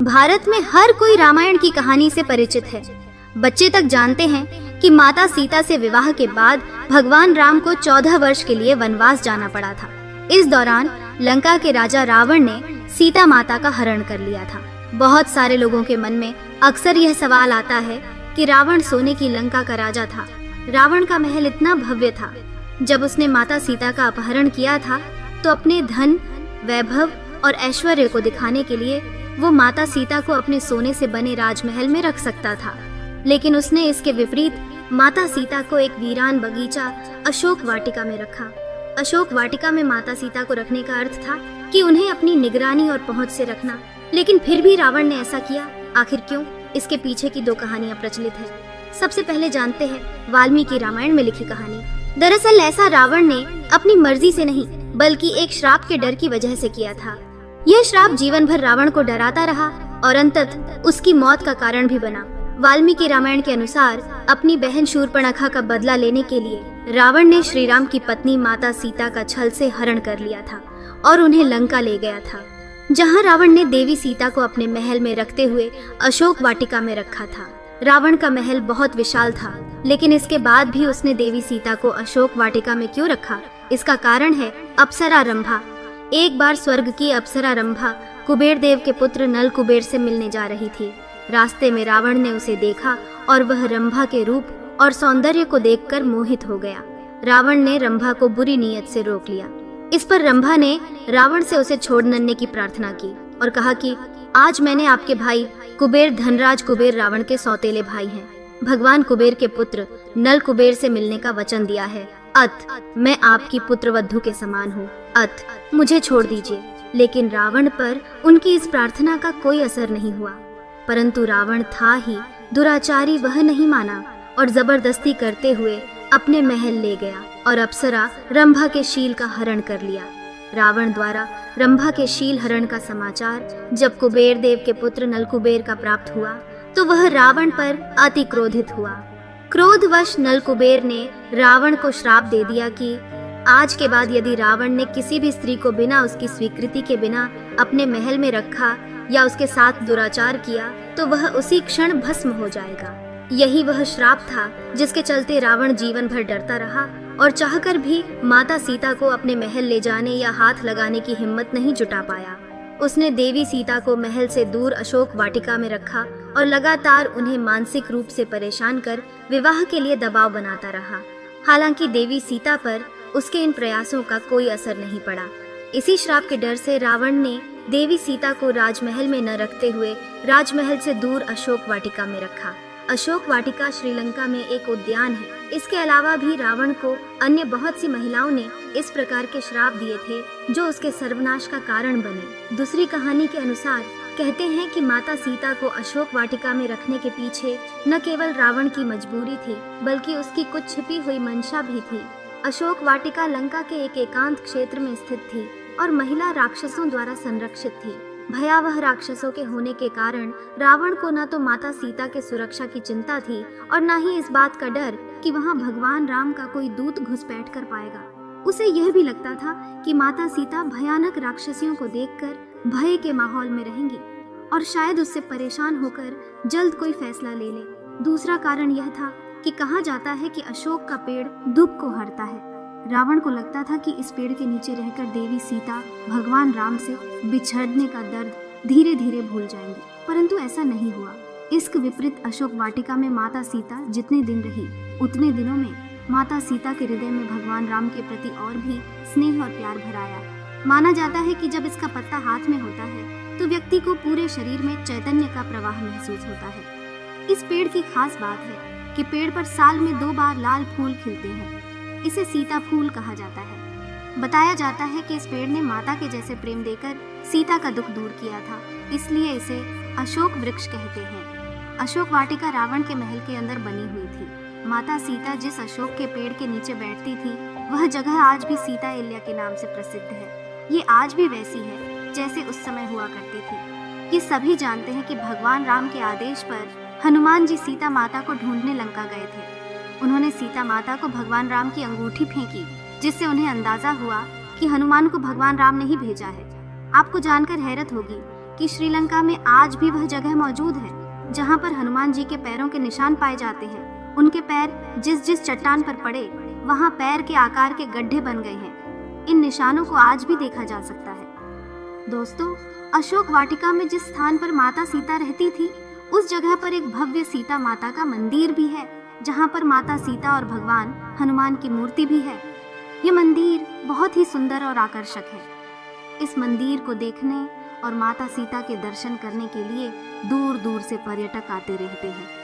भारत में हर कोई रामायण की कहानी से परिचित है। बच्चे तक जानते हैं कि माता सीता से विवाह के बाद भगवान राम को 14 वर्ष के लिए वनवास जाना पड़ा था। इस दौरान लंका के राजा रावण ने सीता माता का हरण कर लिया था। बहुत सारे लोगों के मन में अक्सर यह सवाल आता है कि रावण सोने की लंका का राजा था। रावण का महल इतना भव्य था। जब उसने माता सीता का अपहरण किया था तो अपने धन, वैभव और ऐश्वर्य को दिखाने के लिए वो माता सीता को अपने सोने से बने राजमहल में रख सकता था, लेकिन उसने इसके विपरीत माता सीता को एक वीरान बगीचा अशोक वाटिका में रखा। अशोक वाटिका में माता सीता को रखने का अर्थ था कि उन्हें अपनी निगरानी और पहुंच से रखना, लेकिन फिर भी रावण ने ऐसा किया। आखिर क्यों? इसके पीछे की 2 कहानियां प्रचलित है। सबसे पहले जानते हैं वाल्मीकि रामायण में लिखी कहानी। दरअसल ऐसा रावण ने अपनी मर्जी से नहीं बल्कि एक श्राप के डर की वजह से किया था। यह श्राप जीवन भर रावण को डराता रहा और अंततः उसकी मौत का कारण भी बना। वाल्मीकि रामायण के अनुसार अपनी बहन शूर्पणखा का बदला लेने के लिए रावण ने श्री राम की पत्नी माता सीता का छल से हरण कर लिया था और उन्हें लंका ले गया था, जहां रावण ने देवी सीता को अपने महल में रखते हुए अशोक वाटिका में रखा था। रावण का महल बहुत विशाल था, लेकिन इसके बाद भी उसने देवी सीता को अशोक वाटिका में क्यों रखा? इसका कारण है अप्सरा रंभा। एक बार स्वर्ग की अप्सरा रंभा कुबेर देव के पुत्र नल कुबेर से मिलने जा रही थी। रास्ते में रावण ने उसे देखा और वह रंभा के रूप और सौंदर्य को देखकर मोहित हो गया। रावण ने रंभा को बुरी नीयत से रोक लिया। इस पर रंभा ने रावण से उसे छोड़ने की प्रार्थना की और कहा कि आज मैंने आपके भाई कुबेर, धनराज कुबेर रावण के सौतेले भाई हैं, भगवान कुबेर के पुत्र नल कुबेर से मिलने का वचन दिया है। अत मैं आपकी पुत्रवधू के समान हूँ। अत मुझे छोड़ दीजिए। लेकिन रावण पर उनकी इस प्रार्थना का कोई असर नहीं हुआ, परंतु रावण था ही दुराचारी, वह नहीं माना और जबरदस्ती करते हुए अपने महल ले गया और अप्सरा रंभा के शील का हरण कर लिया। रावण द्वारा रंभा के शील हरण का समाचार जब कुबेर देव के पुत्र नल कुबेर का प्राप्त हुआ तो वह रावण पर अति क्रोधित हुआ। क्रोधवश नल कुबेर ने रावण को श्राप दे दिया कि आज के बाद यदि रावण ने किसी भी स्त्री को बिना उसकी स्वीकृति के बिना अपने महल में रखा या उसके साथ दुराचार किया तो वह उसी क्षण भस्म हो जाएगा। यही वह श्राप था जिसके चलते रावण जीवन भर डरता रहा और चाहकर भी माता सीता को अपने महल ले जाने या हाथ लगाने की हिम्मत नहीं जुटा पाया। उसने देवी सीता को महल से दूर अशोक वाटिका में रखा और लगातार उन्हें मानसिक रूप से परेशान कर विवाह के लिए दबाव बनाता रहा। हालांकि देवी सीता पर उसके इन प्रयासों का कोई असर नहीं पड़ा। इसी श्राप के डर से रावण ने देवी सीता को राजमहल में न रखते हुए राजमहल से दूर अशोक वाटिका में रखा। अशोक वाटिका श्रीलंका में एक उद्यान है। इसके अलावा भी रावण को अन्य बहुत सी महिलाओं ने इस प्रकार के श्राप दिए थे जो उसके सर्वनाश का कारण बने। दूसरी कहानी के अनुसार कहते हैं कि माता सीता को अशोक वाटिका में रखने के पीछे न केवल रावण की मजबूरी थी बल्कि उसकी कुछ छिपी हुई मंशा भी थी। अशोक वाटिका लंका के एक एकांत क्षेत्र में स्थित थी और महिला राक्षसों द्वारा संरक्षित थी। भयावह राक्षसों के होने के कारण रावण को न तो माता सीता के सुरक्षा की चिंता थी और न ही इस बात का डर कि वहां भगवान राम का कोई दूत घुसपैठ कर पाएगा। उसे यह भी लगता था कि माता सीता भयानक राक्षसियों को देखकर भय के माहौल में रहेंगी और शायद उससे परेशान होकर जल्द कोई फैसला ले ले। दूसरा कारण यह था कि कहा जाता है कि अशोक का पेड़ दुख को हरता है। रावण को लगता था कि इस पेड़ के नीचे रहकर देवी सीता भगवान राम से बिछड़ने का दर्द धीरे धीरे भूल जाएंगी, परंतु ऐसा नहीं हुआ। इसके विपरीत अशोक वाटिका में माता सीता जितने दिन रही उतने दिनों में माता सीता के हृदय में भगवान राम के प्रति और भी स्नेह और प्यार भराया। माना जाता है कि जब इसका पत्ता हाथ में होता है तो व्यक्ति को पूरे शरीर में चैतन्य का प्रवाह महसूस होता है। इस पेड़ की खास बात है कि पेड़ पर साल में 2 बार लाल फूल खिलते हैं। इसे सीता फूल कहा जाता है। बताया जाता है कि इस पेड़ ने माता के जैसे प्रेम देकर सीता का दुख दूर किया था, इसलिए इसे अशोक वृक्ष कहते हैं। अशोक वाटिका रावण के महल के अंदर बनी हुई थी। माता सीता जिस अशोक के पेड़ के नीचे बैठती थी वह जगह आज भी सीता एल्या के नाम से प्रसिद्ध है। ये आज भी वैसी है जैसे उस समय हुआ करती थी। ये सभी जानते हैं कि भगवान राम के आदेश पर हनुमान जी सीता माता को ढूंढने लंका गए थे। उन्होंने सीता माता को भगवान राम की अंगूठी फेंकी, जिससे उन्हें अंदाजा हुआ कि हनुमान को भगवान राम ने ही भेजा है। आपको जानकर हैरत होगी कि श्रीलंका में आज भी वह जगह मौजूद है जहाँ पर हनुमान जी के पैरों के निशान पाए जाते हैं। उनके पैर जिस जिस चट्टान पर पड़े वहाँ पैर के आकार के गड्ढे बन गए हैं। इन निशानों को आज भी देखा जा सकता है। दोस्तों, अशोक वाटिका में जिस स्थान पर माता सीता रहती थी, उस जगह पर एक भव्य सीता माता का मंदिर भी है, जहाँ पर माता सीता और भगवान हनुमान की मूर्ति भी है। ये मंदिर बहुत ही सुंदर और आकर्षक है। इस मंदिर को देखने और माता सीता के दर्शन करने के लिए दूर दूर से पर्यटक आते रहते हैं।